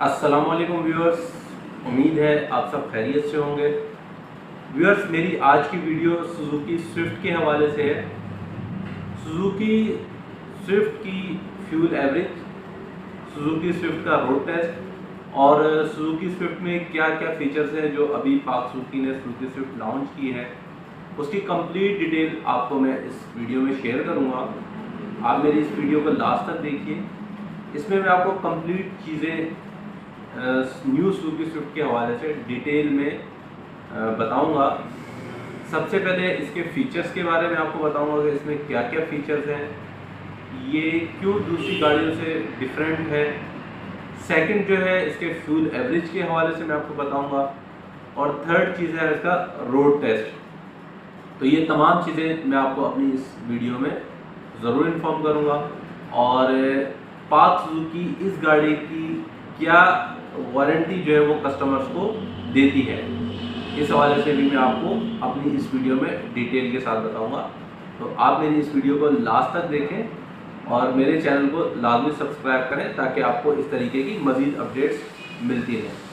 अस्सलामुअलैकुम व्यूअर्स, उम्मीद है आप सब खैरियत से होंगे। व्यूअर्स, मेरी आज की वीडियो सुजुकी स्विफ्ट के हवाले से है। सुजुकी स्विफ्ट की फ्यूल एवरेज, सुजुकी स्विफ्ट का रोड टेस्ट और सुजुकी स्विफ्ट में क्या क्या फीचर्स हैं जो अभी पाक सुजुकी ने सुजुकी स्विफ्ट लॉन्च की है, उसकी कंप्लीट डिटेल आपको मैं इस वीडियो में शेयर करूँगा। आप मेरी इस वीडियो को लास्ट तक देखिए। इसमें मैं आपको कंप्लीट चीज़ें न्यू सुजुकी स्विफ्ट के हवाले से डिटेल में बताऊंगा। सबसे पहले इसके फीचर्स के बारे में आपको बताऊंगा कि इसमें क्या क्या फीचर्स हैं, ये क्यों दूसरी गाड़ियों से डिफरेंट है। सेकंड जो है इसके फ्यूल एवरेज के हवाले से मैं आपको बताऊंगा और थर्ड चीज़ है इसका रोड टेस्ट। तो ये तमाम चीज़ें मैं आपको अपनी इस वीडियो में ज़रूर इन्फॉर्म करूँगा। और पाक सुजुकी इस गाड़ी की क्या वारंटी जो है वो कस्टमर्स को देती है, इस हवाले से भी मैं आपको अपनी इस वीडियो में डिटेल के साथ बताऊंगा। तो आप मेरी इस वीडियो को लास्ट तक देखें और मेरे चैनल को लाजमी सब्सक्राइब करें ताकि आपको इस तरीके की मज़ीद अपडेट्स मिलती रहें।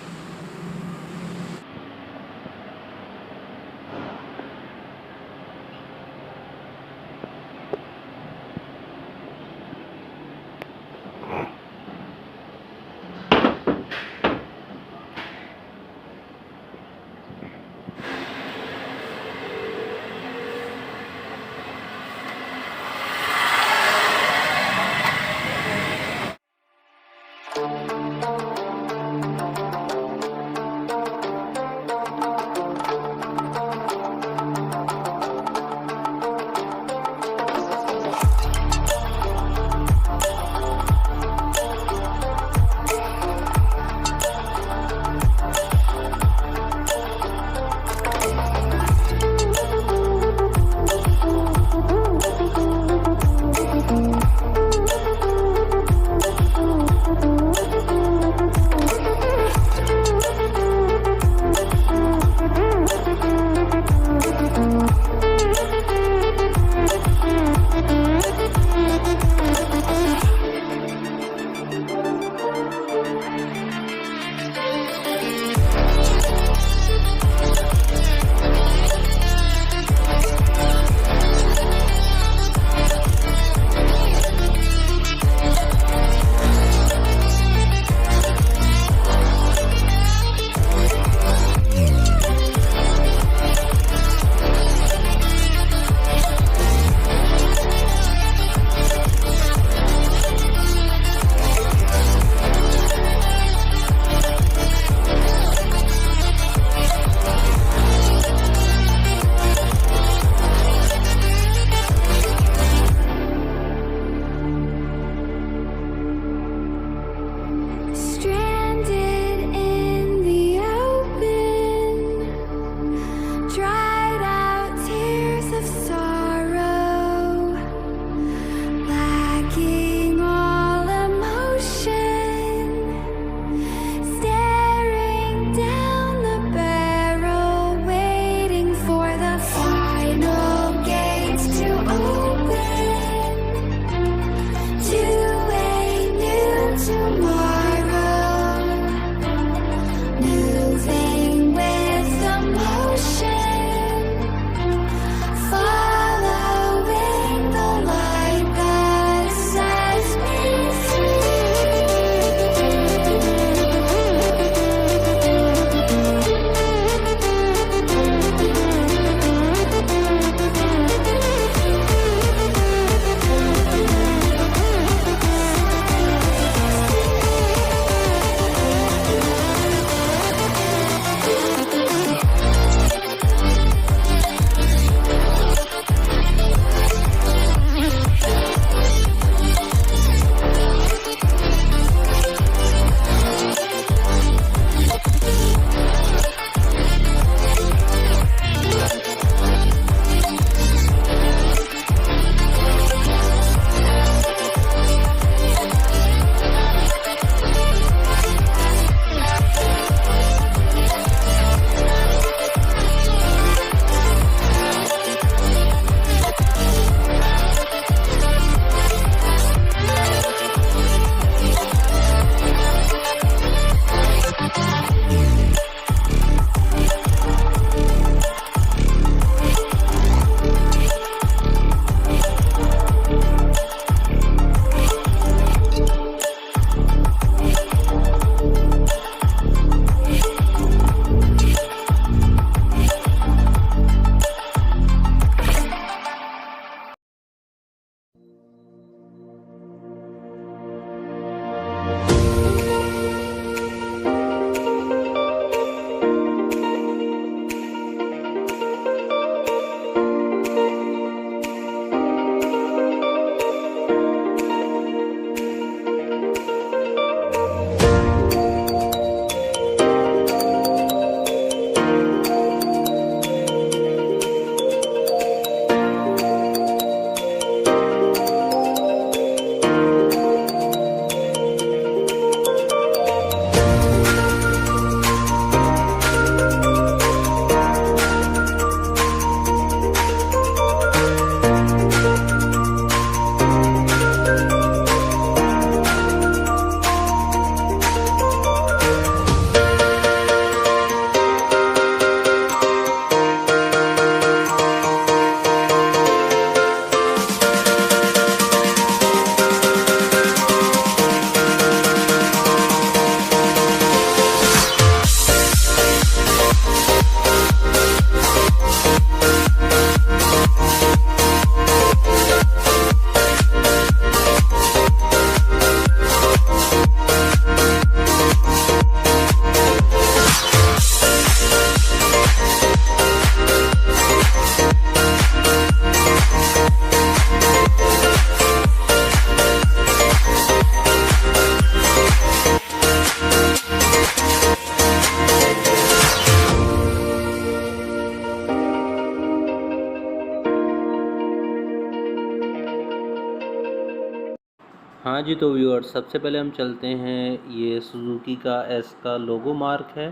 हाँ जी, तो व्यूअर्स सबसे पहले हम चलते हैं, ये सुजुकी का एस का लोगो मार्क है।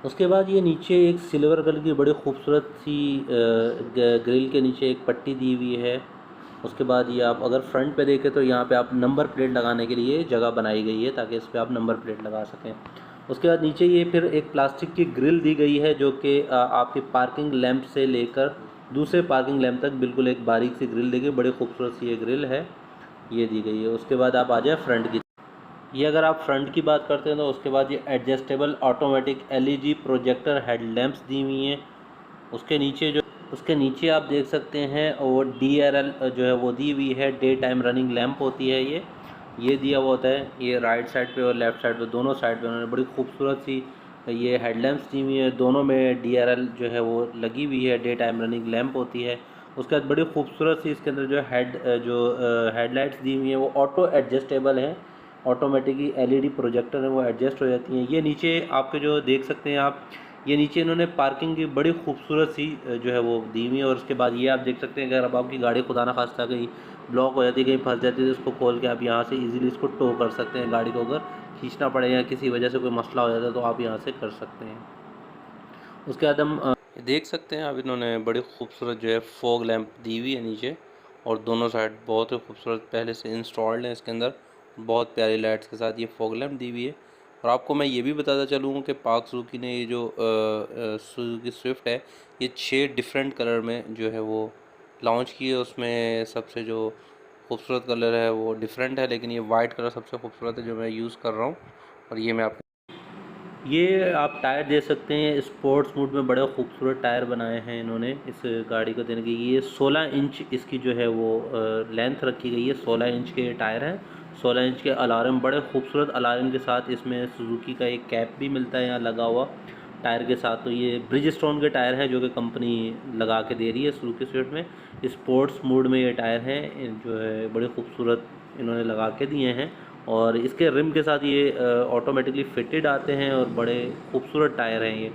उसके बाद ये नीचे एक सिल्वर कलर की बड़ी खूबसूरत सी ग्रिल के नीचे एक पट्टी दी हुई है। उसके बाद ये आप अगर फ्रंट पे देखें तो यहाँ पे आप नंबर प्लेट लगाने के लिए जगह बनाई गई है ताकि इस पर आप नंबर प्लेट लगा सकें। उसके बाद नीचे ये फिर एक प्लास्टिक की ग्रिल दी गई है जो कि आपकी पार्किंग लैंप से लेकर दूसरे पार्किंग लैंप तक बिल्कुल एक बारीक सी ग्रिल दी गई, बड़ी खूबसूरत सी ये ग्रिल है, ये दी गई है। उसके बाद आप आ जाए फ्रंट की, ये अगर आप फ्रंट की बात करते हैं तो उसके बाद ये adjustable automatic LED projector headlamps दी हुई हैं। उसके नीचे आप देख सकते हैं और DRL जो है वो दी हुई है, डे टाइम रनिंग लैंप होती है ये दिया हुआ होता है। ये राइट साइड पे और लेफ़्ट साइड पे दोनों साइड पे उन्होंने बड़ी खूबसूरत सी ये हेडलैम्प्स दी हुई है, दोनों में DRL जो है वो लगी हुई है, डे टाइम रनिंग लैंप होती है। उसके बाद बड़ी खूबसूरत सी इसके अंदर जो हेडलाइट्स दी हुई हैं वो ऑटो एडजस्टेबल हैं, ऑटोमेटिकली LED प्रोजेक्टर है वो एडजस्ट हो जाती हैं। ये नीचे आपके जो देख सकते हैं आप, ये नीचे इन्होंने पार्किंग की बड़ी खूबसूरत सी जो है वो दी हुई है। और उसके बाद ये आप देख सकते हैं अगर अब आपकी गाड़ी खुदा ना खास्ता कहीं ब्लॉक हो जाती है, कहीं फंस जाती है, तो इसको खोल के आप यहाँ से इजीली इसको टो कर सकते हैं। गाड़ी को अगर खींचना पड़े या किसी वजह से कोई मसला हो जाता है तो आप यहाँ से कर सकते हैं। उसके बाद हम देख सकते हैं अब इन्होंने बड़ी खूबसूरत जो है फॉग लैंप दी हुई है नीचे, और दोनों साइड बहुत ही खूबसूरत पहले से इंस्टॉल्ड है इसके अंदर, बहुत प्यारी लाइट्स के साथ ये फॉग लैंप दी हुई है। और आपको मैं ये भी बताता चलूँ कि पार्क सुजुकी ने ये जो सुजुकी स्विफ्ट है ये 6 डिफरेंट कलर में जो है वो लॉन्च की है। उसमें सबसे जो खूबसूरत कलर है वो डिफरेंट है, लेकिन ये वाइट कलर सबसे खूबसूरत है जो मैं यूज़ कर रहा हूँ। और ये मैं आप टायर दे सकते हैं, स्पोर्ट्स मोड में बड़े खूबसूरत टायर बनाए हैं इन्होंने इस गाड़ी को देने के। ये 16 इंच इसकी जो है वो लेंथ रखी गई है, 16 इंच के टायर हैं। 16 इंच के अलार्म, बड़े खूबसूरत अलार्म के साथ इसमें सुजुकी का एक कैप भी मिलता है यहाँ लगा हुआ टायर के साथ। तो ये ब्रिज स्टोन के टायर हैं जो कि कंपनी लगा के दे रही है सुजुकी स्विफ्ट में। स्पोर्ट्स मोड में ये टायर हैं जो है बड़े खूबसूरत इन्होंने लगा के दिए हैं। और इसके रिम के साथ ये ऑटोमेटिकली फिटेड आते हैं और बड़े खूबसूरत टायर हैं ये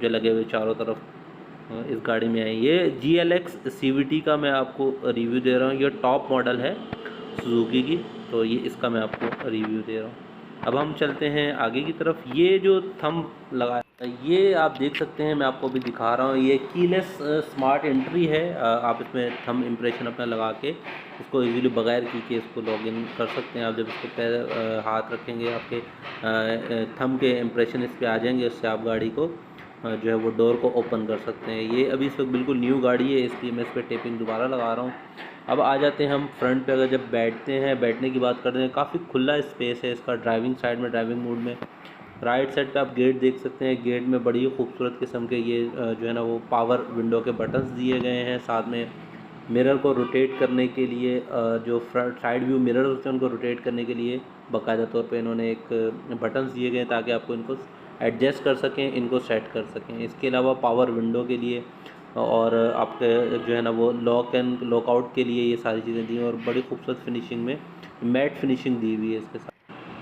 जो लगे हुए चारों तरफ इस गाड़ी में है। ये GLX CVT का मैं आपको रिव्यू दे रहा हूँ, ये टॉप मॉडल है सुजुकी की, तो ये इसका मैं आपको रिव्यू दे रहा हूँ। अब हम चलते हैं आगे की तरफ। ये जो थंब लगा ये आप देख सकते हैं, मैं आपको अभी दिखा रहा हूँ, ये कीलेस स्मार्ट एंट्री है। आप इसमें थंब इम्प्रेशन अपना लगा के इसको इजीली बगैर की के इसको लॉगिन कर सकते हैं। आप जब इसको पैर हाथ रखेंगे आपके थंब के इम्प्रेशन इस पर आ जाएंगे, उससे आप गाड़ी को जो है वो डोर को ओपन कर सकते हैं। ये अभी इस वक्त बिल्कुल न्यू गाड़ी है इसलिए मैं इस पर टेपिंग दोबारा लगा रहा हूँ। अब आ जाते हैं हम फ्रंट पे। अगर जब बैठते हैं, बैठने की बात करते हैं, काफ़ी खुला स्पेस है इसका। ड्राइविंग साइड में, ड्राइविंग मोड में राइट साइड पे आप गेट देख सकते हैं। गेट में बड़ी खूबसूरत किस्म के ये जो है ना वो पावर विंडो के बटन्स दिए गए हैं। साथ में मिरर को रोटेट करने के लिए जो फ्रंट साइड व्यू मिरर होते हैं उनको रोटेट करने के लिए बाकायदा तौर पे इन्होंने एक बटन्स दिए गए हैं ताकि आपको इनको एडजस्ट कर सकें, इनको सेट कर सकें। इसके अलावा पावर विंडो के लिए और आपके जो है ना वो लॉक एंड लॉकआउट के लिए ये सारी चीज़ें दी हैं और बड़ी खूबसूरत फिनिशिंग में मैट फिनिशिंग दी हुई है इसके साथ।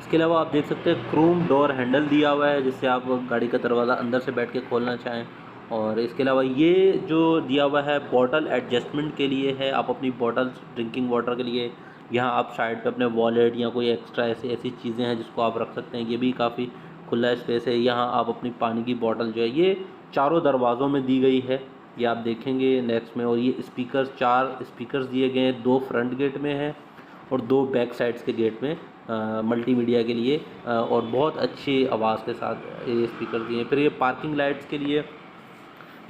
इसके अलावा आप देख सकते हैं क्रोम डोर हैंडल दिया हुआ है जिससे आप गाड़ी का दरवाज़ा अंदर से बैठ के खोलना चाहें। और इसके अलावा ये जो दिया हुआ है बॉटल एडजस्टमेंट के लिए है। आप अपनी बॉटल्स ड्रिंकिंग वाटर के लिए यहाँ आप साइड पे अपने वॉलेट या कोई एक्स्ट्रा ऐसी चीज़ें हैं जिसको आप रख सकते हैं। ये भी काफ़ी खुला स्पेस है। यहाँ आप अपनी पानी की बॉटल जो है ये चारों दरवाज़ों में दी गई है, ये आप देखेंगे नेक्स्ट में। और ये स्पीकर, 4 स्पीकर्स दिए गए हैं, 2 फ्रंट गेट में हैं और 2 बैक साइड्स के गेट में मल्टीमीडिया के लिए और बहुत अच्छी आवाज़ के साथ ये स्पीकर दिए हैं। फिर ये पार्किंग लाइट्स के लिए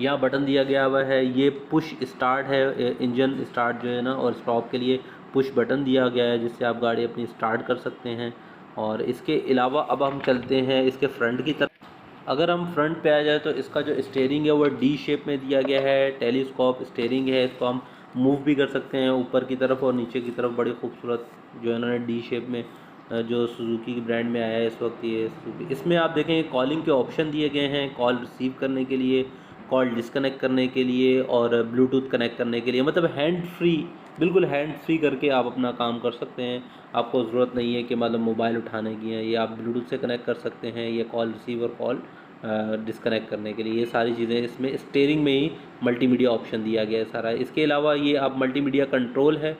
यहाँ बटन दिया गया हुआ है। ये पुश स्टार्ट है, इंजन स्टार्ट जो है ना और स्टॉप के लिए पुश बटन दिया गया है जिससे आप गाड़ी अपनी स्टार्ट कर सकते हैं। और इसके अलावा अब हम चलते हैं इसके फ्रंट की तरफ। अगर हम फ्रंट पे आ जाए तो इसका जो स्टीयरिंग है वो D शेप में दिया गया है, टेलीस्कोप स्टीयरिंग है। इसको हम मूव भी कर सकते हैं ऊपर की तरफ और नीचे की तरफ। बड़ी खूबसूरत जो है इन्होंने D शेप में जो सुजुकी की ब्रांड में आया है इस वक्त ये सुजुकी। इसमें आप देखेंगे कॉलिंग के ऑप्शन दिए गए हैं, कॉल रिसीव करने के लिए, कॉल डिस्कनेक्ट करने के लिए और ब्लूटूथ कनेक्ट करने के लिए। मतलब हैंड फ्री, बिल्कुल हैंड फ्री करके आप अपना काम कर सकते हैं। आपको ज़रूरत नहीं है कि मतलब मोबाइल उठाने की है, ये आप ब्लूटूथ से कनेक्ट कर सकते हैं। ये कॉल रिसीव और कॉल डिस्कनेक्ट करने के लिए। ये सारी चीज़ें इसमें स्टीयरिंग में ही मल्टीमीडिया ऑप्शन दिया गया है सारा। इसके अलावा ये आप मल्टीमीडिया कंट्रोल है,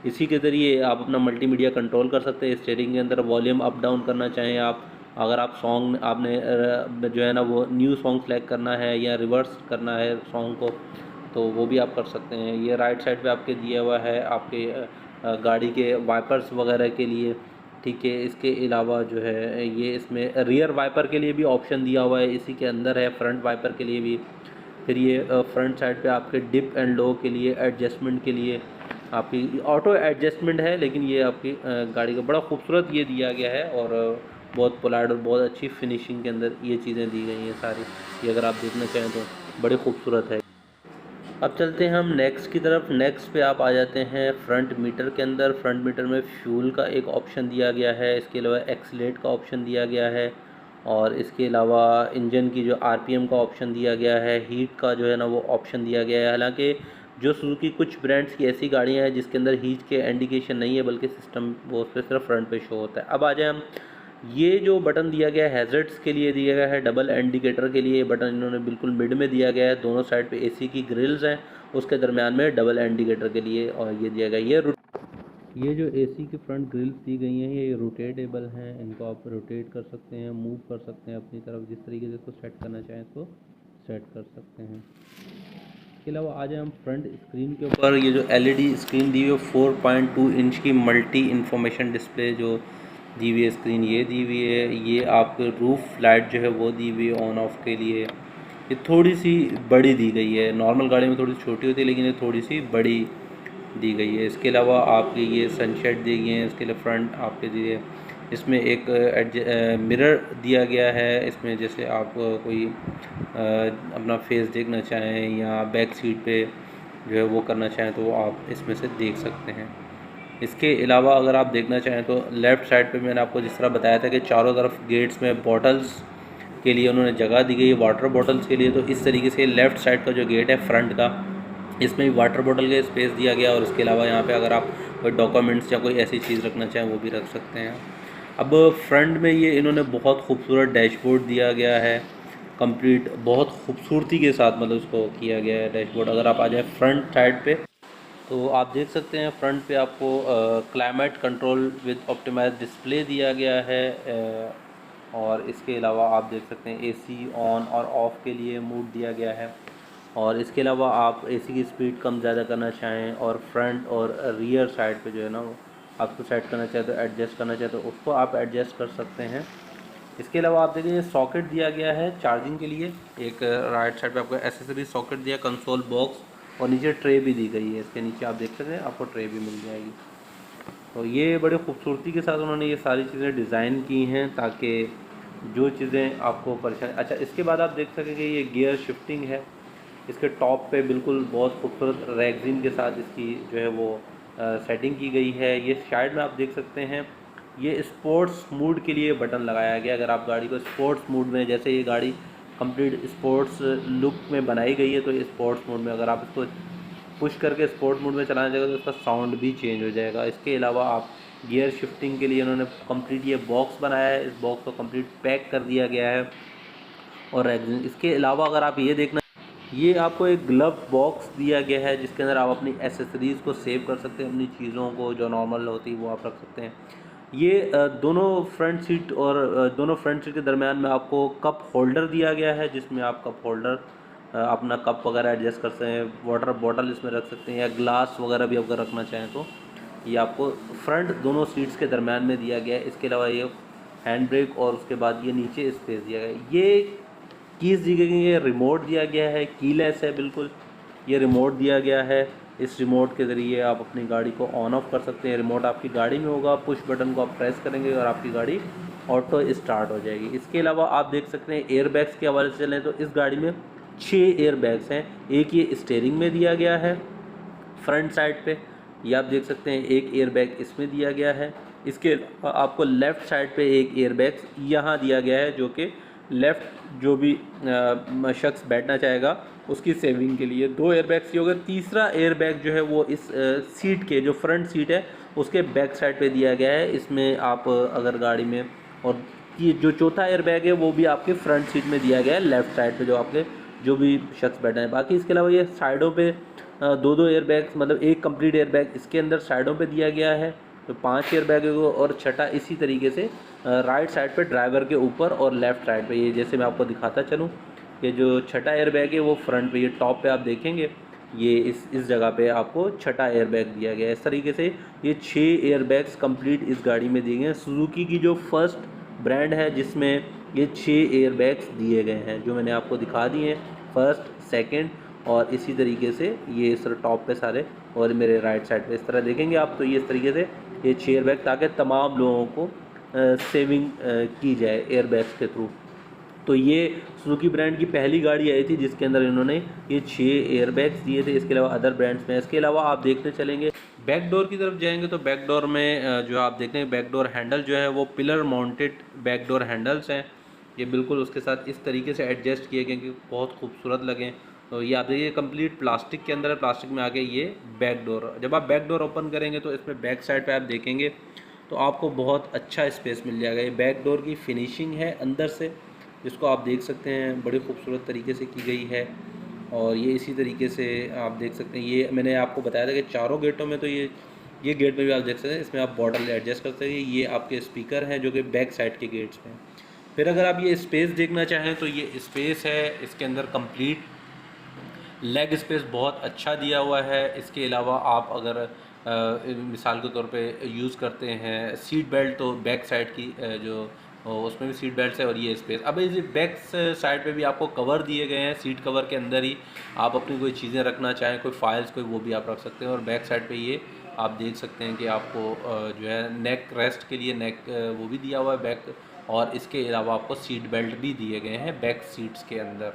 इसी के ज़रिए आप अपना मल्टीमीडिया कंट्रोल कर सकते हैं। स्टीयरिंग के अंदर वॉल्यूम अप डाउन करना चाहें आप, अगर आप सॉन्ग आपने जो है ना वो न्यू सॉन्ग सेलेक्ट करना है या रिवर्स करना है सॉन्ग को, तो वो भी आप कर सकते हैं। ये राइट साइड पे आपके दिया हुआ है आपके गाड़ी के वाइपर्स वगैरह के लिए, ठीक है। इसके अलावा जो है ये इसमें रियर वाइपर के लिए भी ऑप्शन दिया हुआ है, इसी के अंदर है फ्रंट वाइपर के लिए भी। फिर ये फ्रंट साइड पे आपके डिप एंड लो के लिए एडजस्टमेंट के लिए आपकी ऑटो एडजस्टमेंट है, लेकिन ये आपकी गाड़ी का बड़ा खूबसूरत ये दिया गया है और बहुत पोलाइट और बहुत अच्छी फिनिशिंग के अंदर ये चीज़ें दी गई हैं सारी। ये अगर आप देखना चाहें तो बड़े खूबसूरत है। अब चलते हैं हम नेक्स्ट की तरफ। नेक्स्ट पे आप आ जाते हैं फ्रंट मीटर के अंदर। फ्रंट मीटर में फ्यूल का एक ऑप्शन दिया गया है, इसके अलावा एक्सीलेट का ऑप्शन दिया गया है और इसके अलावा इंजन की जो आरपीएम का ऑप्शन दिया गया है, हीट का जो है ना वो ऑप्शन दिया गया है। हालांकि जो सुजुकी कुछ ब्रांड्स की ऐसी गाड़ियां हैं जिसके अंदर हीट के इंडिकेशन नहीं है, बल्कि सिस्टम वो उस पर सिर्फ फ्रंट पे शो होता है। अब आ जाए हम, ये जो बटन दिया गया है हैज़र्ड्स के लिए दिया गया है, डबल इंडिकेटर के लिए बटन इन्होंने बिल्कुल मिड में दिया गया है। दोनों साइड पे एसी की ग्रिल्स हैं, उसके दरमियान में डबल इंडिकेटर के लिए और ये दिया गया। ये जो एसी की फ्रंट ग्रिल्स दी गई हैं ये रोटेटेबल हैं, इनको आप रोटेट कर सकते हैं, मूव कर सकते हैं अपनी तरफ, जिस तरीके से इसको सेट करना चाहें इसको सेट कर सकते हैं। इसके अलावा आज हम फ्रंट स्क्रीन के ऊपर ये जो एलईडी स्क्रीन दी हुई है 4.2 इंच की मल्टी इंफॉर्मेशन डिस्प्ले जो दी हुई है स्क्रीन ये दी हुई है। ये आपके रूफ लाइट जो है वो दी हुई है ऑन ऑफ के लिए। ये थोड़ी सी बड़ी दी गई है, नॉर्मल गाड़ी में थोड़ी छोटी होती है लेकिन ये थोड़ी सी बड़ी दी गई है। इसके अलावा आपके ये सनशेड दिए गए हैं, इसके लिए फ्रंट आपके दिए, इसमें एक मिरर दिया गया है। इसमें जैसे आप कोई अपना फेस देखना चाहें या बैक सीट पे जो है वो करना चाहें तो आप इसमें से देख सकते हैं। इसके अलावा अगर आप देखना चाहें तो लेफ़्ट साइड पे मैंने आपको जिस तरह बताया था कि चारों तरफ गेट्स में बॉटल्स के लिए उन्होंने जगह दी गई है, वाटर बॉटल्स के लिए। तो इस तरीके से लेफ़्ट साइड का जो गेट है फ्रंट का, इसमें भी वाटर बॉटल के स्पेस दिया गया और इसके अलावा यहाँ पे अगर आप कोई डॉक्यूमेंट्स या कोई ऐसी चीज़ रखना चाहें वो भी रख सकते हैं। अब फ्रंट में ये इन्होंने बहुत खूबसूरत डैशबोर्ड दिया गया है, कंप्लीट बहुत खूबसूरती के साथ मतलब उसको किया गया है डैशबोर्ड। अगर आप आ जाए फ्रंट साइड पे तो आप देख सकते हैं फ्रंट पे आपको climate control with optimise display दिया गया है और इसके अलावा आप देख सकते हैं एसी ऑन और ऑफ़ के लिए मोड दिया गया है। और इसके अलावा आप एसी की स्पीड कम ज़्यादा करना चाहें और फ्रंट और रियर साइड पे जो है ना वो आपको सेट करना चाहे तो एडजस्ट करना चाहे तो उसको आप एडजस्ट कर सकते हैं। इसके अलावा आप देखिए सॉकेट दिया गया है चार्जिंग के लिए, एक राइट साइड पे आपको एसेसरी सॉकेट दिया, कंसोल बॉक्स और नीचे ट्रे भी दी गई है। इसके नीचे आप देख सकते हैं आपको ट्रे भी मिल जाएगी। तो ये बड़े खूबसूरती के साथ उन्होंने ये सारी चीज़ें डिज़ाइन की हैं ताकि जो चीज़ें आपको परेशान। अच्छा, इसके बाद आप देख सकेंगे ये गियर शिफ्टिंग है, इसके टॉप पे बिल्कुल बहुत खूबसूरत रैगज़ीन के साथ इसकी जो है वो सेटिंग की गई है। ये साइड में आप देख सकते हैं ये स्पोर्ट्स मूड के लिए बटन लगाया गया। अगर आप गाड़ी को स्पोर्ट्स मूड में, जैसे ये गाड़ी कंप्लीट स्पोर्ट्स लुक में बनाई गई है तो ये स्पोर्ट्स मोड में अगर आप इसको पुश करके स्पोर्ट्स मोड में चलाना चाहेंगे तो इसका साउंड भी चेंज हो जाएगा। इसके अलावा आप गियर शिफ्टिंग के लिए उन्होंने कंप्लीट ये बॉक्स बनाया है, इस बॉक्स को कंप्लीट पैक कर दिया गया है। और इसके अलावा अगर आप ये देखना, ये आपको एक ग्लव बॉक्स दिया गया है जिसके अंदर आप अपनी एसेसरीज़ को सेव कर सकते हैं, अपनी चीज़ों को जो नॉर्मल होती है वो आप रख सकते हैं। ये दोनों फ्रंट सीट के दरमियान में आपको कप होल्डर दिया गया है जिसमें आप कप होल्डर अपना कप वगैरह एडजस्ट कर सकते हैं, वाटर बॉटल इसमें रख सकते हैं या ग्लास वगैरह भी अगर रखना चाहें तो ये आपको फ्रंट दोनों सीट्स के दरमियान में दिया गया है। इसके अलावा ये हैंड ब्रेक और उसके बाद ये नीचे स्पेस दिया गया है। ये कीज़ दी गई है, रिमोट दिया गया है, कीलेस है बिल्कुल, ये रिमोट दिया गया है। इस रिमोट के ज़रिए आप अपनी गाड़ी को ऑन ऑफ कर सकते हैं। रिमोट आपकी गाड़ी में होगा, पुश बटन को आप प्रेस करेंगे और आपकी गाड़ी ऑटो स्टार्ट हो जाएगी। इसके अलावा आप देख सकते हैं एयर बैग्स के हवाले से चलें तो इस गाड़ी में 6 एयर बैग्स हैं। एक ये स्टीयरिंग में दिया गया है फ्रंट साइड पे, ये आप देख सकते हैं एक एयर बैग इसमें दिया गया है। इसके आपको लेफ़्ट साइड पे एक एयर बैग यहाँ दिया गया है जो कि लेफ़्ट जो भी शख्स बैठना चाहेगा उसकी सेविंग के लिए 2 एयर बैग्स ये हो गए। तीसरा एयर बैग जो है वो इस सीट के जो फ्रंट सीट है उसके बैक साइड पे दिया गया है। इसमें आप अगर गाड़ी में, और ये जो चौथा एयर बैग है वो भी आपके फ्रंट सीट में दिया गया है, लेफ़्ट साइड पे जो आपके जो भी शख्स बैठे हैं। बाकी इसके अलावा ये साइडों पे दो एयर बैग्स, मतलब एक कंप्लीट एयर बैग इसके अंदर साइडों पे दिया गया है, तो 5 एयर बैग है वो। और छठा इसी तरीके से राइट साइड पे ड्राइवर के ऊपर और लेफ़्ट साइड पे, ये जैसे मैं आपको दिखाता चलूँ, ये जो छठा एयर बैग है वो फ्रंट पे, ये टॉप पे आप देखेंगे ये इस जगह पे आपको छठा एयर बैग दिया गया है। इस तरीके से ये 6 एयर बैग्स कंप्लीट इस गाड़ी में दिए गए हैं। सुजुकी की जो फर्स्ट ब्रांड है जिसमें ये 6 एयर बैग्स दिए गए हैं, जो मैंने आपको दिखा दिए हैं, फर्स्ट, सेकंड, और इसी तरीके से ये इस तरह टॉप पे सारे, और मेरे राइट साइड पे इस तरह देखेंगे आप, तो ये इस तरीके से ये 6 एयर बैग, ताकि तमाम लोगों को सेविंग की जाए एयर बैग्स के थ्रू। तो ये सुजुकी ब्रांड की पहली गाड़ी आई थी जिसके अंदर इन्होंने ये 6 एयर बैग्स दिए थे। इसके अलावा अदर ब्रांड्स में, इसके अलावा आप देखते चलेंगे बैक डोर की तरफ जाएंगे तो बैक डोर में जो आप देखते हैं बैक डोर हैंडल जो है वो pillar mounted back door handles हैं। ये बिल्कुल उसके साथ इस तरीके से एडजस्ट किए गए कि बहुत खूबसूरत लगें। तो ये आप देखिए कंप्लीट प्लास्टिक के अंदर है, प्लास्टिक में आके ये बैक डोर, जब आप बैक डोर ओपन करेंगे तो इसमें बैक साइड पे आप देखेंगे तो आपको बहुत अच्छा स्पेस मिल जाएगा। ये बैक डोर की फिनिशिंग है अंदर से, जिसको आप देख सकते हैं बड़ी खूबसूरत तरीके से की गई है। और ये इसी तरीके से आप देख सकते हैं, ये मैंने आपको बताया था कि चारों गेटों में, तो ये गेट में भी आप देख सकते हैं, इसमें आप बॉटल एडजस्ट कर सकते हैं। ये आपके स्पीकर हैं जो कि बैक साइड के गेट्स में। फिर अगर आप ये स्पेस देखना चाहें तो ये स्पेस है, इसके अंदर कंप्लीट लेग स्पेस बहुत अच्छा दिया हुआ है। इसके अलावा आप अगर मिसाल के तौर पे यूज़ करते हैं सीट बेल्ट, तो बैक साइड की जो उसमें भी सीट बेल्ट है। और ये स्पेस, अब इस बैक साइड पे भी आपको कवर दिए गए हैं, सीट कवर के अंदर ही आप अपनी कोई चीज़ें रखना चाहें, कोई फाइल्स कोई, वो भी आप रख सकते हैं। और बैक साइड पे ये आप देख सकते हैं कि आपको जो है नेक रेस्ट के लिए नेक वो भी दिया हुआ है बैक, और इसके अलावा आपको सीट बेल्ट भी दिए गए हैं बैक सीट्स के अंदर।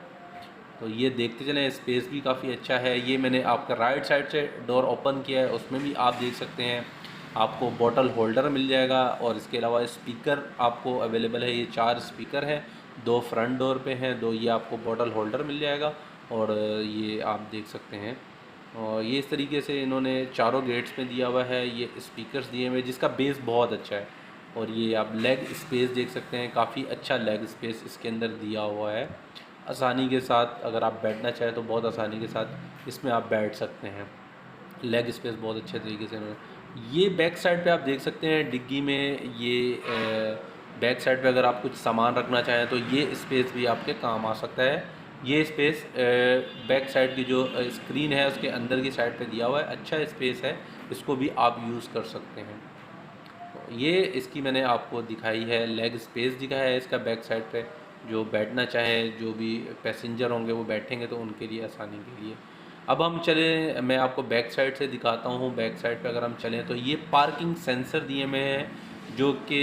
तो ये देखते चलें, स्पेस भी काफ़ी अच्छा है। ये मैंने आपका राइट साइड से डोर ओपन किया है, उसमें भी आप देख सकते हैं आपको बॉटल होल्डर मिल जाएगा। और इसके अलावा स्पीकर आपको अवेलेबल है, ये 4 स्पीकर हैं, 2 फ्रंट डोर पे हैं, 2 ये आपको बॉटल होल्डर मिल जाएगा। और ये आप देख सकते हैं, और ये इस तरीके से इन्होंने चारों गेट्स में दिया हुआ है। ये स्पीकर्स दिए हुए जिसका बेस बहुत अच्छा है। और ये आप लेग स्पेस देख सकते हैं, काफ़ी अच्छा लेग स्पेस इसके अंदर दिया हुआ है। आसानी के साथ अगर आप बैठना चाहें तो बहुत आसानी के साथ इसमें आप बैठ सकते हैं। लेग स्पेस बहुत अच्छे तरीके से इन्होंने। ये बैक साइड पे आप देख सकते हैं डिग्गी में, ये बैक साइड पे अगर आप कुछ सामान रखना चाहें तो ये स्पेस भी आपके काम आ सकता है। ये स्पेस बैक साइड की जो स्क्रीन है उसके अंदर की साइड पे दिया हुआ है, अच्छा स्पेस है, इसको भी आप यूज़ कर सकते हैं। तो ये इसकी मैंने आपको दिखाई है, लेग स्पेस दिखाया है इसका बैक साइड पे। जो बैठना चाहें, जो भी पैसेंजर होंगे वो बैठेंगे तो उनके लिए आसानी के लिए। अब हम चलें, मैं आपको बैक साइड से दिखाता हूँ। बैक साइड पे अगर हम चलें तो ये पार्किंग सेंसर दिए हुए हैं जो कि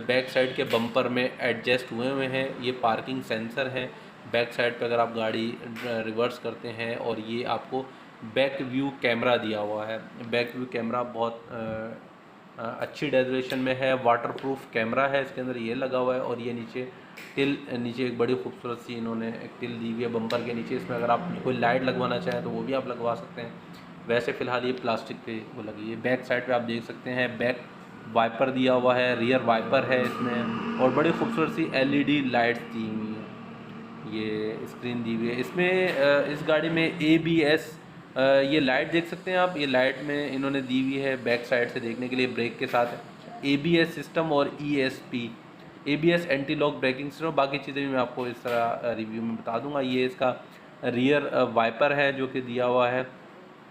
बैक साइड के बम्पर में एडजस्ट हुए हैं। ये पार्किंग सेंसर हैं बैक साइड पे अगर आप गाड़ी रिवर्स करते हैं। और ये आपको बैक व्यू कैमरा दिया हुआ है। बैक व्यू कैमरा बहुत अच्छी रेजोल्यूशन में है, वाटरप्रूफ कैमरा है इसके अंदर, ये लगा हुआ है। और ये नीचे नीचे एक बड़ी खूबसूरत सी इन्होंने एक टिल दी हुई है बम्पर के नीचे। इसमें अगर आप कोई लाइट लगवाना चाहें तो वो भी आप लगवा सकते हैं। वैसे फ़िलहाल ये प्लास्टिक पे वो लगी है। बैक साइड पे आप देख सकते हैं बैक वाइपर दिया हुआ है, रियर वाइपर है इसमें, और बड़ी खूबसूरत सी LED लाइट्स दी हुई हैं। ये स्क्रीन दी हुई है इसमें। इस गाड़ी में ABS ये लाइट देख सकते हैं आप, ये लाइट में इन्होंने दी हुई है बैक साइड से देखने के लिए। ब्रेक के साथ ABS सिस्टम और ESP, ABS anti lock braking system, बाकी चीज़ें भी मैं आपको इस तरह रिव्यू में बता दूंगा। ये इसका रियर वाइपर है जो कि दिया हुआ है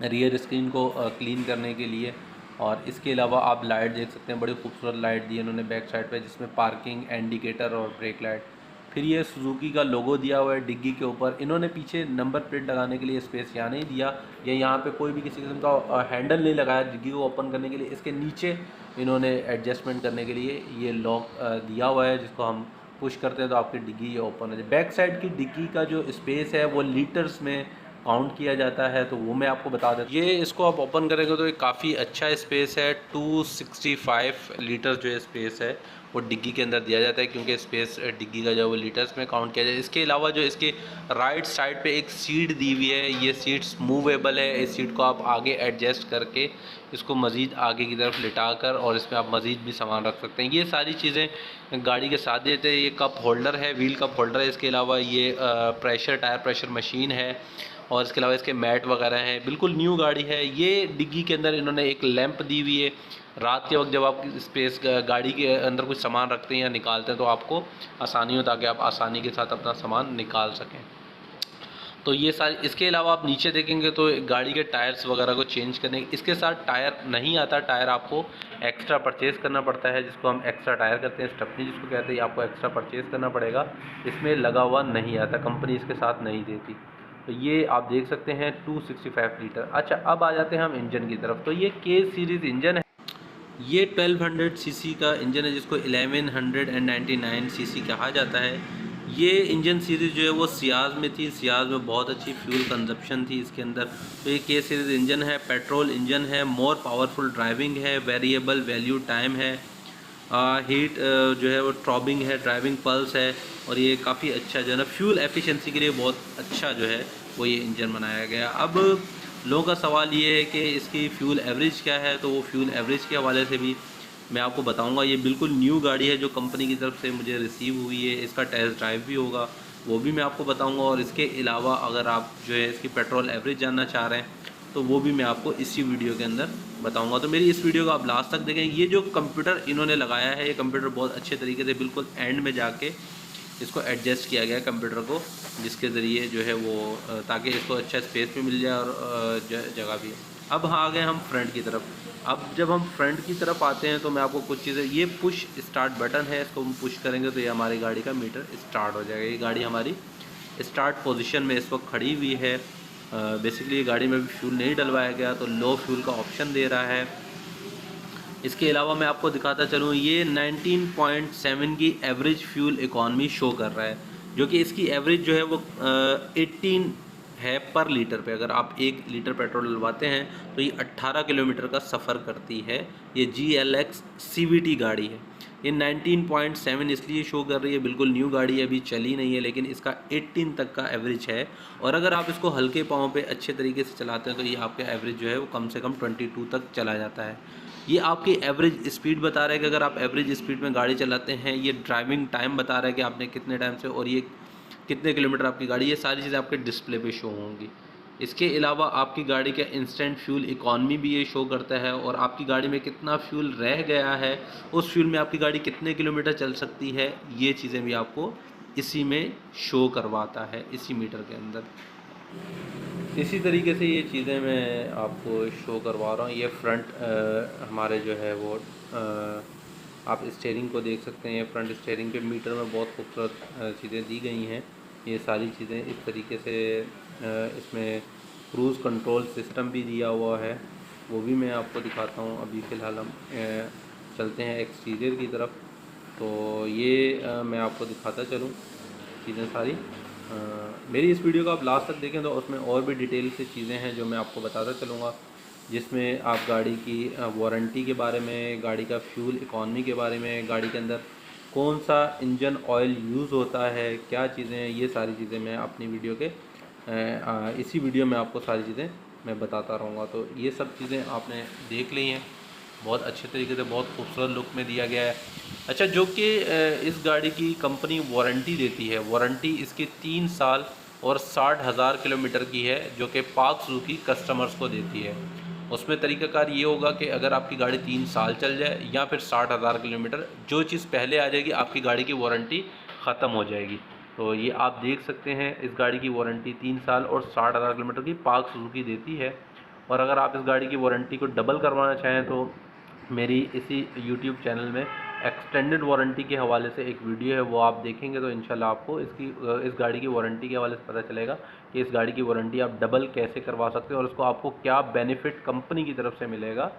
रियर स्क्रीन को क्लीन करने के लिए। और इसके अलावा आप लाइट देख सकते हैं, बड़ी खूबसूरत लाइट दी है इन्होंने बैक साइड पे, जिसमें पार्किंग, इंडिकेटर और ब्रेक लाइट। फिर ये सुजुकी का लोगो दिया हुआ है डिग्गी के ऊपर। इन्होंने पीछे नंबर प्लेट लगाने के लिए स्पेस यहाँ नहीं दिया, या यहाँ पे कोई भी किसी किस्म का हैंडल नहीं लगाया डिग्गी को ओपन करने के लिए। इसके नीचे इन्होंने एडजस्टमेंट करने के लिए ये लॉक दिया हुआ है, जिसको हम पुश करते हैं तो आपकी डिग्गी ये ओपन हो जाए। बैक साइड की डिग्गी का जो स्पेस है वो लीटर्स में काउंट किया जाता है, तो वो मैं आपको बता देता हूँ। ये इसको आप ओपन करेंगे तो ये काफ़ी अच्छा स्पेस है। 265 लीटर जो स्पेस है वो डिग्गी के अंदर दिया जाता है, क्योंकि स्पेस डिग्गी का जो वो लीटर्स में काउंट किया जाए। इसके अलावा जो इसके राइट साइड पे एक सीट दी हुई है, ये सीट्स मूवेबल है। इस सीट को आप आगे एडजस्ट करके इसको मज़ीद आगे की तरफ लिटा कर और इसमें आप मज़ीद भी सामान रख सकते हैं। ये सारी चीज़ें गाड़ी के साथ देते हैं। ये कप होल्डर है, व्हील कप होल्डर है। इसके अलावा ये टायर प्रेशर मशीन है, और इसके अलावा इसके मैट वगैरह हैं। बिल्कुल न्यू गाड़ी है। ये डिग्गी के अंदर इन्होंने एक लैंप दी हुई है। रात के वक्त जब आप स्पेस गाड़ी के अंदर कुछ सामान रखते हैं या निकालते हैं तो आपको आसानी हो, ताकि आप आसानी के साथ अपना सामान निकाल सकें। तो ये सारी, इसके अलावा आप नीचे देखेंगे तो गाड़ी के टायर्स वगैरह को चेंज करने, इसके साथ टायर नहीं आता। टायर आपको एक्स्ट्रा परचेज़ करना पड़ता है, जिसको हम एक्स्ट्रा टायर करते हैं, स्टपनी जिसको कहते हैं। आपको एक्स्ट्रा परचेज़ करना पड़ेगा, इसमें लगा हुआ नहीं आता, कंपनी इसके साथ नहीं देती। तो ये आप देख सकते हैं 265 लीटर। अच्छा, अब आ जाते हैं हम इंजन की तरफ। तो ये के सीरीज़ इंजन है। ये 1200 सीसी का इंजन है, जिसको 1199 सीसी कहा जाता है। ये इंजन सीरीज़ जो है वो सियाज में थी। सियाज में बहुत अच्छी फ्यूल कंजप्शन थी इसके अंदर। तो ये के सीरीज़ इंजन है, पेट्रोल इंजन है, मोर पावरफुल ड्राइविंग है, वेरिएबल वैल्यू टाइम है, हीट जो है वो ट्रॉबिंग है, ड्राइविंग पल्स है। और ये काफ़ी अच्छा जो है ना फ्यूल एफिशिएंसी के लिए बहुत अच्छा जो है वो ये इंजन बनाया गया। अब लोगों का सवाल ये है कि इसकी फ्यूल एवरेज क्या है, तो वो फ्यूल एवरेज के हवाले से भी मैं आपको बताऊंगा। ये बिल्कुल न्यू गाड़ी है जो कंपनी की तरफ से मुझे रिसीव हुई है। इसका टेस्ट ड्राइव भी होगा, वो भी मैं आपको बताऊंगा। और इसके अलावा अगर आप जो है इसकी पेट्रोल एवरेज जानना चाह रहे हैं तो वो भी मैं आपको इसी वीडियो के अंदर बताऊंगा। तो मेरी इस वीडियो को आप लास्ट तक देखें। ये जो कंप्यूटर इन्होंने लगाया है, ये कंप्यूटर बहुत अच्छे तरीके से बिल्कुल एंड में जाके इसको एडजस्ट किया गया कंप्यूटर को, जिसके ज़रिए जो है वो ताकि इसको अच्छा स्पेस भी मिल जाए और जगह भी। अब हाँ, आ गए हम फ्रंट की तरफ। अब जब हम फ्रंट की तरफ आते हैं तो मैं आपको कुछ चीज़ें, ये पुश स्टार्ट बटन है, इसको हम पुश करेंगे तो ये हमारी गाड़ी का मीटर स्टार्ट हो जाएगा। ये गाड़ी हमारी स्टार्ट पोजीशन में इस वक्त खड़ी हुई है। बेसिकली ये गाड़ी में भी फ्यूल नहीं डलवाया गया, तो लो फ्यूल का ऑप्शन दे रहा है। इसके अलावा मैं आपको दिखाता चलूँ, ये 19.7 की एवरेज फ्यूल इकॉनमी शो कर रहा है, जो कि इसकी एवरेज जो है वो 18 है पर लीटर पे। अगर आप 1 लीटर पेट्रोल डलवाते हैं तो ये 18 किलोमीटर का सफ़र करती है। ये GLX CVT गाड़ी है। ये 19.7 इसलिए शो कर रही है, बिल्कुल न्यू गाड़ी है, अभी चली नहीं है, लेकिन इसका 18 तक का एवरेज है। और अगर आप इसको हल्के पाँव पे अच्छे तरीके से चलाते हैं तो ये आपका एवरेज जो है वो कम से कम 22 तक चला जाता है। ये आपकी एवरेज स्पीड बता रहा है कि अगर आप एवरेज स्पीड में गाड़ी चलाते हैं। ये ड्राइविंग टाइम बता रहा है कि आपने कितने टाइम से और ये कितने किलोमीटर आपकी गाड़ी, ये सारी चीज़ें आपके डिस्प्ले पे शो होंगी। इसके अलावा आपकी गाड़ी का इंस्टेंट फ्यूल इकॉनमी भी ये शो करता है, और आपकी गाड़ी में कितना फ्यूल रह गया है, उस फ्यूल में आपकी गाड़ी कितने किलोमीटर चल सकती है, ये चीज़ें भी आपको इसी में शो करवाता है, इसी मीटर के अंदर। इसी तरीके से ये चीज़ें मैं आपको शो करवा रहा हूँ। ये फ्रंट हमारे जो है वो आप स्टीयरिंग को देख सकते हैं। फ्रंट स्टीयरिंग पे मीटर में बहुत खूबसूरत चीज़ें दी गई हैं। ये सारी चीज़ें इस तरीके से इसमें क्रूज़ कंट्रोल सिस्टम भी दिया हुआ है, वो भी मैं आपको दिखाता हूँ। अभी फ़िलहाल हम चलते हैं एक्सटीरियर की तरफ। तो ये मैं आपको दिखाता चलूँ चीज़ें सारी। मेरी इस वीडियो को आप लास्ट तक देखें तो उसमें और भी डिटेल से चीज़ें हैं जो मैं आपको बताता चलूँगा, जिसमें आप गाड़ी की वारंटी के बारे में, गाड़ी का फ्यूल इकॉनमी के बारे में, गाड़ी के अंदर कौन सा इंजन ऑयल यूज़ होता है, क्या चीज़ें हैं, ये सारी चीज़ें मैं अपनी वीडियो के इसी वीडियो में आपको सारी चीज़ें मैं बताता रहूँगा। तो ये सब चीज़ें आपने देख ली हैं, बहुत अच्छे तरीके से, बहुत खूबसूरत लुक में दिया गया है। अच्छा, जो कि इस गाड़ी की कंपनी वारंटी देती है, वारंटी इसकी 3 साल और 60,000 किलोमीटर की है, जो कि पाक सुजुकी कस्टमर्स को देती है। उसमें तरीक़ाकार ये होगा कि अगर आपकी गाड़ी 3 साल चल जाए या फिर 60,000 किलोमीटर, जो चीज़ पहले आ जाएगी आपकी गाड़ी की वारंटी ख़त्म हो जाएगी। तो ये आप देख सकते हैं, इस गाड़ी की वारंटी 3 साल और 60,000 किलोमीटर की पाक सुजुकी देती है। और अगर आप इस गाड़ी की वारंटी को डबल करवाना चाहें तो मेरी इसी यूट्यूब चैनल में एक्सटेंडेड वारंटी के हवाले से एक वीडियो है, वो आप देखेंगे तो इंशाल्लाह आपको इस गाड़ी की वारंटी के हवाले से पता चलेगा कि इस गाड़ी की वारंटी आप डबल कैसे करवा सकते हैं और उसको आपको क्या बेनिफिट कंपनी की तरफ से मिलेगा,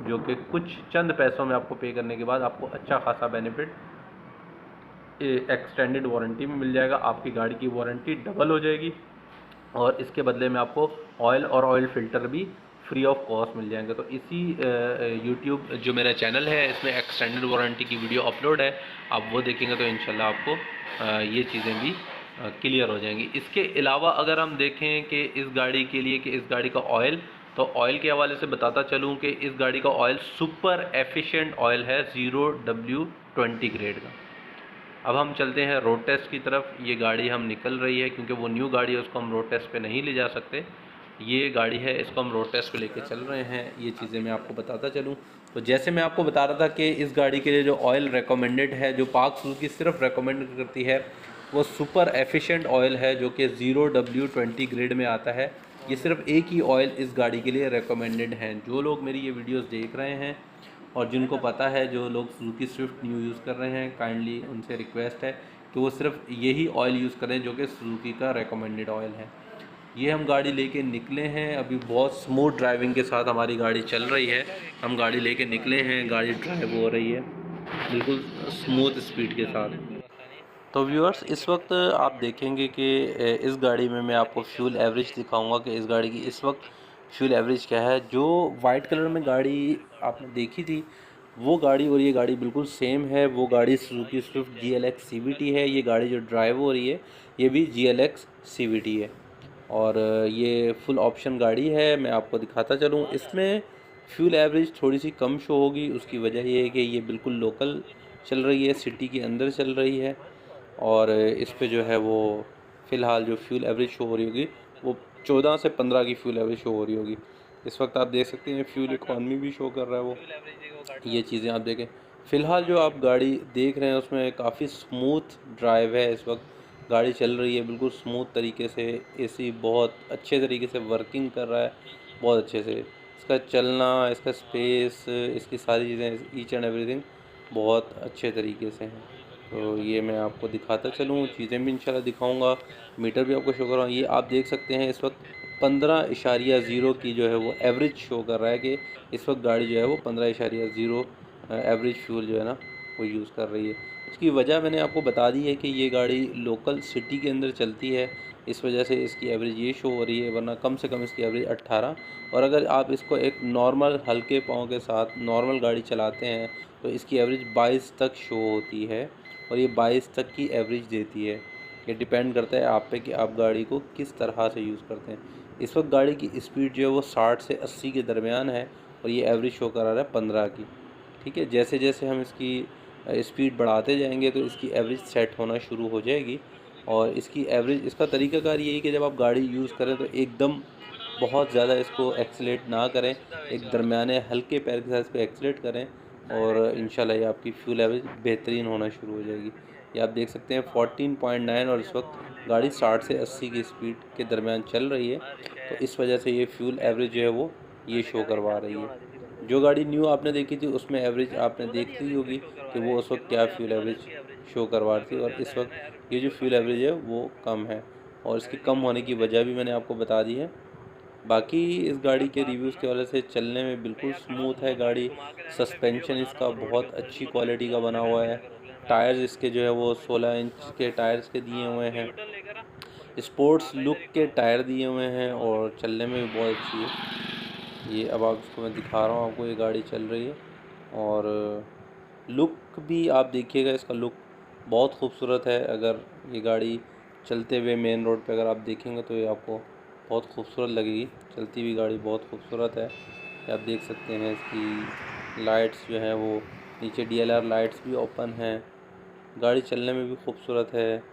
जो कि कुछ चंद पैसों में आपको पे करने के बाद आपको अच्छा खासा बेनिफिट एक्सटेंडेड वारंटी में मिल जाएगा। आपकी गाड़ी की वारंटी डबल हो जाएगी और इसके बदले में आपको ऑयल और ऑयल फ़िल्टर भी फ्री ऑफ कॉस्ट मिल जाएंगे। तो इसी यूट्यूब जो मेरा चैनल है इसमें एक्सटेंडेड वारंटी की वीडियो अपलोड है, आप वो देखेंगे तो इंशाल्लाह आपको ये चीज़ें भी क्लियर हो जाएंगी। इसके अलावा अगर हम देखें कि इस गाड़ी के लिए कि इस गाड़ी का ऑयल, तो ऑयल के हवाले से बताता चलूँ कि इस गाड़ी का ऑयल सुपर एफिशिएंट ऑयल है 0W20 ग्रेड का। अब हम चलते हैं रोड टेस्ट की तरफ। ये गाड़ी हम निकल रही है क्योंकि वो न्यू गाड़ी है, उसको हम रोड टेस्ट पे नहीं ले जा सकते। ये गाड़ी है, इसको हम रोड टेस्ट पे लेके चल रहे हैं। ये चीज़ें मैं आपको बताता चलूँ तो जैसे मैं आपको बता रहा था कि इस गाड़ी के लिए जो ऑयल रेकमेंडेड है, जो पाक सुजुकी सिर्फ रेकमेंड करती है, वो सुपर एफिशिएंट ऑयल है जो कि 0W20 ग्रेड में आता है। ये सिर्फ एक ही ऑयल इस गाड़ी के लिए रेकमेंडेड है। जो लोग मेरी ये वीडियोस देख रहे हैं और जिनको पता है, जो लोग सुजुकी स्विफ्ट न्यू यूज़ कर रहे हैं, काइंडली उनसे रिक्वेस्ट है कि वो सिर्फ यही ऑयल यूज़ करें जो कि सुजुकी का रेकमेंडेड ऑयल है। ये हम गाड़ी लेके निकले हैं, अभी बहुत स्मूथ ड्राइविंग के साथ हमारी गाड़ी चल रही है। हम गाड़ी लेके निकले हैं, गाड़ी ड्राइव हो रही है बिल्कुल स्मूथ स्पीड के साथ। तो व्यूअर्स, इस वक्त आप देखेंगे कि इस गाड़ी में मैं आपको फ्यूल एवरेज दिखाऊंगा कि इस गाड़ी की इस वक्त फ्यूल एवरेज क्या है। जो वाइट कलर में गाड़ी आपने देखी थी, वो गाड़ी और ये गाड़ी बिल्कुल सेम है। वो गाड़ी सुजुकी स्विफ्ट GLX CVT है। ये गाड़ी जो ड्राइव हो रही है ये भी GLX CVT है और ये फुल ऑप्शन गाड़ी है। मैं आपको दिखाता चलूँ, इसमें फ्यूल एवरेज थोड़ी सी कम शो होगी। उसकी वजह ये है कि ये बिल्कुल लोकल चल रही है, सिटी के अंदर चल रही है और इस पे जो है वो फ़िलहाल जो फ्यूल एवरेज शो हो रही होगी वो 14 से 15 की फ्यूल एवरेज शो हो रही होगी। इस वक्त आप देख सकते हैं फ्यूल इकॉनमी भी शो कर रहा है वो। ये चीज़ें आप देखें। फ़िलहाल जो आप गाड़ी देख रहे हैं उसमें काफ़ी स्मूथ ड्राइव है। इस वक्त गाड़ी चल रही है बिल्कुल स्मूथ तरीके से। एसी बहुत अच्छे तरीके से वर्किंग कर रहा है, बहुत अच्छे से। इसका चलना, इसका स्पेस, इसकी सारी चीज़ें, ईच एंड एवरीथिंग बहुत अच्छे तरीके से हैं। तो ये मैं आपको दिखाता चलूँ, चीज़ें भी इंशाल्लाह दिखाऊंगा, मीटर भी आपको शो कर रहा हूँ। ये आप देख सकते हैं इस वक्त 15.0 की जो है वो एवरेज शो कर रहा है कि इस वक्त गाड़ी जो है वो 15.0 एवरेज फ्यूल जो है ना वो यूज़ कर रही है। उसकी वजह मैंने आपको बता दी है कि ये गाड़ी लोकल सिटी के अंदर चलती है, इस वजह से इसकी एवरेज ये शो हो रही है, वरना कम से कम इसकी एवरेज 18। और अगर आप इसको एक नॉर्मल हल्के पाँव के साथ नॉर्मल गाड़ी चलाते हैं तो इसकी एवरेज 22 तक शो होती है और ये 22 तक की एवरेज देती है। ये डिपेंड करता है आप पे कि आप गाड़ी को किस तरह से यूज़ करते हैं। इस वक्त गाड़ी की स्पीड जो है वो 60 से 80 के दरमियान है और ये एवरेज शो करा रहा है 15 की। ठीक है, जैसे जैसे हम इसकी स्पीड बढ़ाते जाएंगे तो इसकी एवरेज सेट होना शुरू हो जाएगी। और इसकी एवरेज, इसका तरीक़ाकार यही कि जब आप गाड़ी यूज़ करें तो एकदम बहुत ज़्यादा इसको एक्सीलेट ना करें, एक दरमियाने हल्के पैर के साथ इसको एक्सीलेट करें और इंशाल्लाह ये आपकी फ्यूल एवरेज बेहतरीन होना शुरू हो जाएगी। ये आप देख सकते हैं 14.9 और इस वक्त गाड़ी 60 से 80 की स्पीड के दरमियान चल रही है। तो इस वजह से ये फ्यूल एवरेज जो है वो ये शो करवा रही है। जो गाड़ी न्यू आपने देखी थी उसमें एवरेज आपने देखी ही होगी कि वो उस वक्त क्या फ्यूल एवरेज शो करवा रही थी और इस वक्त ये जो फ्यूल एवरेज है वो कम है और इसकी कम होने की वजह भी मैंने आपको बता दी है। बाकी इस गाड़ी के रिव्यूज़ के वजह से चलने में बिल्कुल स्मूथ है गाड़ी। सस्पेंशन इसका बहुत अच्छी क्वालिटी का बना हुआ है। टायर्स इसके जो है वो 16 इंच के टायर्स के दिए हुए हैं, स्पोर्ट्स लुक के टायर दिए हुए हैं और चलने में भी बहुत अच्छी है। ये अब आप इसको मैं दिखा रहा हूँ आपको, ये गाड़ी चल रही है और लुक भी आप देखिएगा, इसका लुक बहुत खूबसूरत है। अगर ये गाड़ी चलते हुए मेन रोड पे अगर आप देखेंगे तो ये आपको बहुत खूबसूरत लगेगी। चलती हुई गाड़ी बहुत खूबसूरत है। ये आप देख सकते हैं इसकी लाइट्स जो हैं वो नीचे DLR लाइट्स भी ओपन हैं। गाड़ी चलने में भी खूबसूरत है।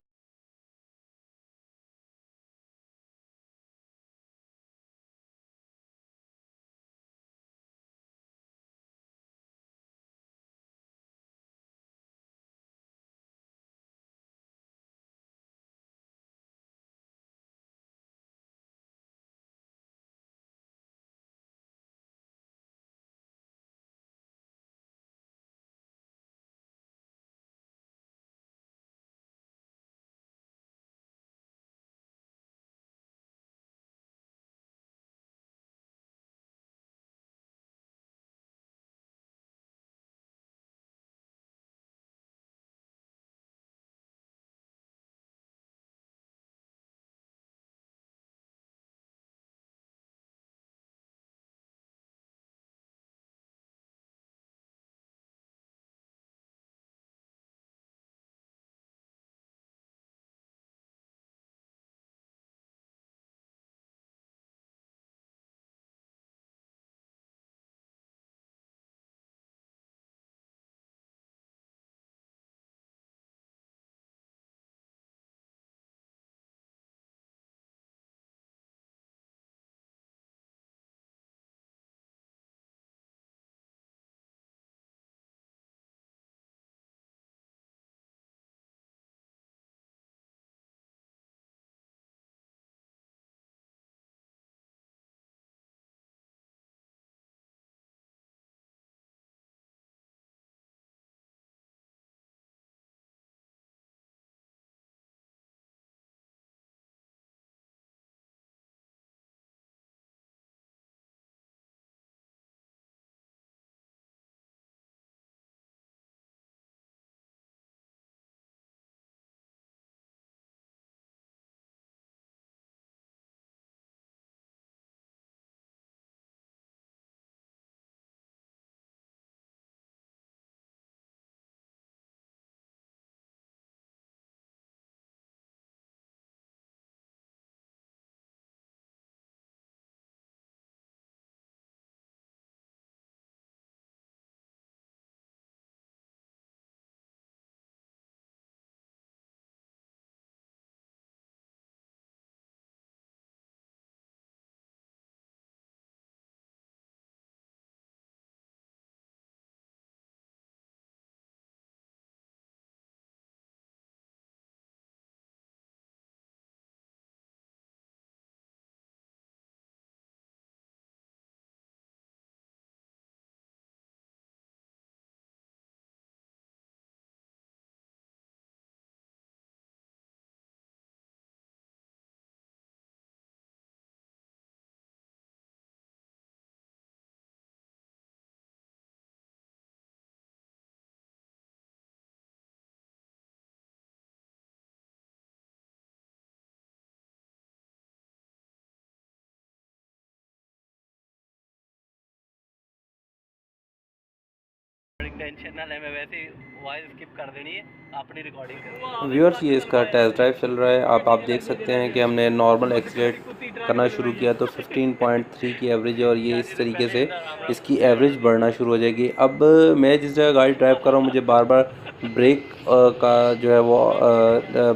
टेंशन ना ले, मैं वैसे ही वॉइस स्किप कर देनी है, अपनी रिकॉर्डिंग करूँगा। व्यूअर्स ये इसका टेस्ट ड्राइव चल रहा है। आप देख सकते हैं कि हमने नॉर्मल एक्सीलेट करना शुरू किया तो 15.3 की एवरेज है और ये इस तरीके से इसकी एवरेज बढ़ना शुरू हो जाएगी। अब मैं जिस जगह गाड़ी ड्राइव कर रहा हूँ मुझे बार बार ब्रेक का जो है वो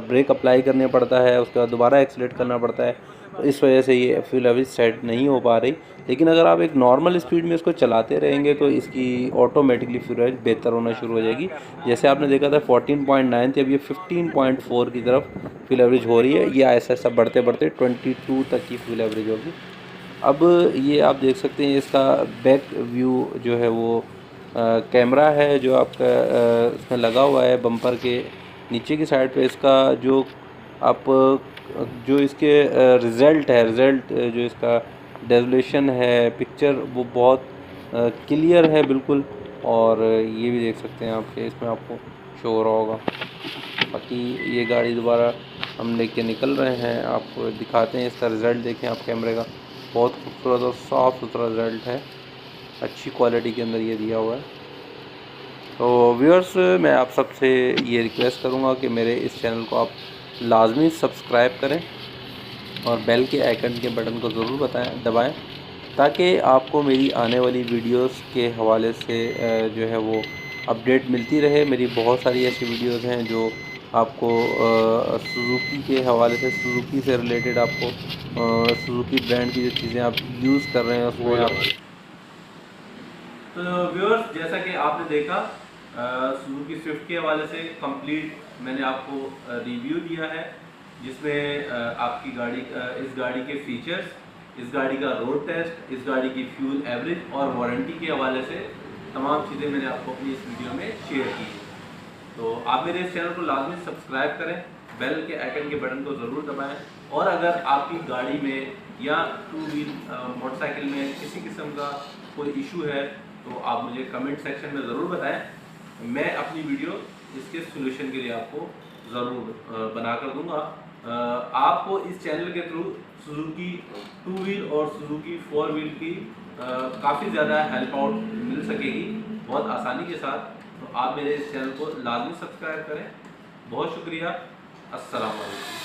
ब्रेक अप्लाई करने पड़ता है, उसके बाद दोबारा एक्सीलेट करना पड़ता है, तो इस वजह से ये फ्यूल एवरेज सेट नहीं हो पा रही। लेकिन अगर आप एक नॉर्मल स्पीड में इसको चलाते रहेंगे तो इसकी ऑटोमेटिकली फ्यूल एवरेज बेहतर होना शुरू हो जाएगी। जैसे आपने देखा था 14.9 थी, अब ये 15.4 की तरफ फ्यूल एवरेज हो रही है। ये ऐसा ऐसा बढ़ते बढ़ते 22 तक की फ्यूल एवरेज होगी। अब ये आप देख सकते हैं इसका बैक व्यू जो है वो कैमरा है जो आपका इसमें लगा हुआ है बम्पर के नीचे की साइड पे। इसका जो आप जो इसके रिज़ल्ट जो इसका डेवलेशन है पिक्चर वो बहुत क्लियर है बिल्कुल। और ये भी देख सकते हैं आपके इसमें आपको शो हो रहा होगा। बाकी ये गाड़ी दोबारा हम लेके निकल रहे हैं, आपको दिखाते हैं इसका रिज़ल्ट। देखें आप कैमरे का, बहुत खूबसूरत और साफ़ सुथरा रिज़ल्ट है, अच्छी क्वालिटी के अंदर ये दिया हुआ है। तो व्यूअर्स मैं आप सबसे ये रिक्वेस्ट करूँगा कि मेरे इस चैनल को आप लाजमी सब्सक्राइब करें और बेल के आइकन के बटन को ज़रूर दबाएं ताकि आपको मेरी आने वाली वीडियोस के हवाले से जो है वो अपडेट मिलती रहे। मेरी बहुत सारी ऐसी वीडियोस हैं जो आपको सुजुकी के हवाले से, सुजुकी से रिलेटेड आपको सुजुकी ब्रांड की जो चीज़ें आप यूज़ कर रहे हैं उसमें आप। तो व्यूअर्स जैसा कि आपने देखा सुजुकी स्विफ्ट के हवाले से कंप्लीट मैंने आपको रिव्यू दिया है, जिसमें आपकी गाड़ी इस गाड़ी के फीचर्स, इस गाड़ी का रोड टेस्ट, इस गाड़ी की फ्यूल एवरेज और वारंटी के हवाले से तमाम चीज़ें मैंने आपको अपनी इस वीडियो में शेयर की है। तो आप मेरे इस चैनल को लाजमी सब्सक्राइब करें, बेल के आइकन के बटन को ज़रूर दबाएं। और अगर आपकी गाड़ी में या टू व्हील मोटरसाइकिल में किसी किस्म का कोई इशू है तो आप मुझे कमेंट सेक्शन में ज़रूर बताएं, मैं अपनी वीडियो इसके सोल्यूशन के लिए आपको ज़रूर बना कर दूँगा। आपको इस चैनल के थ्रू सुजुकी टू व्हील और सुजुकी फोर व्हील की काफ़ी ज़्यादा हेल्प आउट मिल सकेगी बहुत आसानी के साथ। तो आप मेरे इस चैनल को लाजमी सब्सक्राइब करें। बहुत शुक्रिया। अस्सलाम वालेकुम।